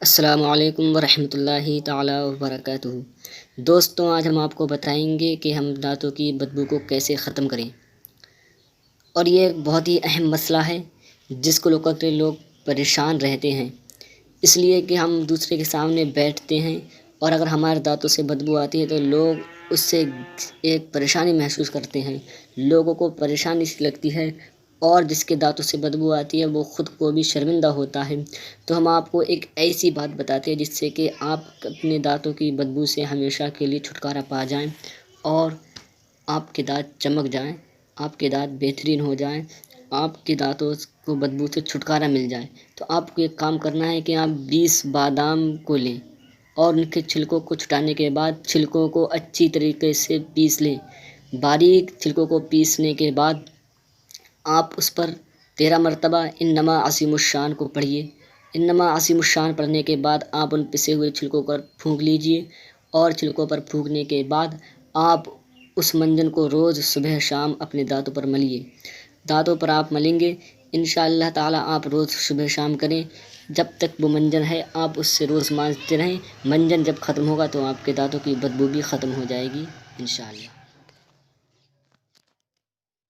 السلام علیکم ورحمۃ اللہ تعالیٰ وبرکاتہ۔ دوستوں، آج ہم آپ کو بتائیں گے کہ ہم دانتوں کی بدبو کو کیسے ختم کریں، اور یہ ایک بہت ہی اہم مسئلہ ہے جس کو لوگ پریشان رہتے ہیں، اس لیے کہ ہم دوسرے کے سامنے بیٹھتے ہیں اور اگر ہمارے دانتوں سے بدبو آتی ہے تو لوگ اس سے ایک پریشانی محسوس کرتے ہیں، لوگوں کو پریشانی سی لگتی ہے، اور جس کے دانتوں سے بدبو آتی ہے وہ خود کو بھی شرمندہ ہوتا ہے۔ تو ہم آپ کو ایک ایسی بات بتاتے ہیں جس سے کہ آپ اپنے دانتوں کی بدبو سے ہمیشہ کے لیے چھٹکارا پا جائیں اور آپ کے دانت چمک جائیں، آپ کے دانت بہترین ہو جائیں، آپ کے دانتوں کو بدبو سے چھٹکارا مل جائے۔ تو آپ کو ایک کام کرنا ہے کہ آپ 20 بادام کو لیں اور ان کے چھلکوں کو چھٹانے کے بعد چھلکوں کو اچھی طریقے سے پیس لیں۔ باریک چھلکوں کو پیسنے کے بعد آپ اس پر 13 مرتبہ انما عظیم الشان کو پڑھیے۔ انما عظیم الشان پڑھنے کے بعد آپ ان پسے ہوئے چھلکوں پر پھونک لیجیے، اور چھلکوں پر پھونکنے کے بعد آپ اس منجن کو روز صبح شام اپنے دانتوں پر ملیے۔ دانتوں پر آپ ملیں گے، انشاءاللہ تعالیٰ آپ روز صبح شام کریں جب تک وہ منجن ہے، آپ اس سے روز مانجتے رہیں۔ منجن جب ختم ہوگا تو آپ کے دانتوں کی بدبو بھی ختم ہو جائے گی انشاءاللہ۔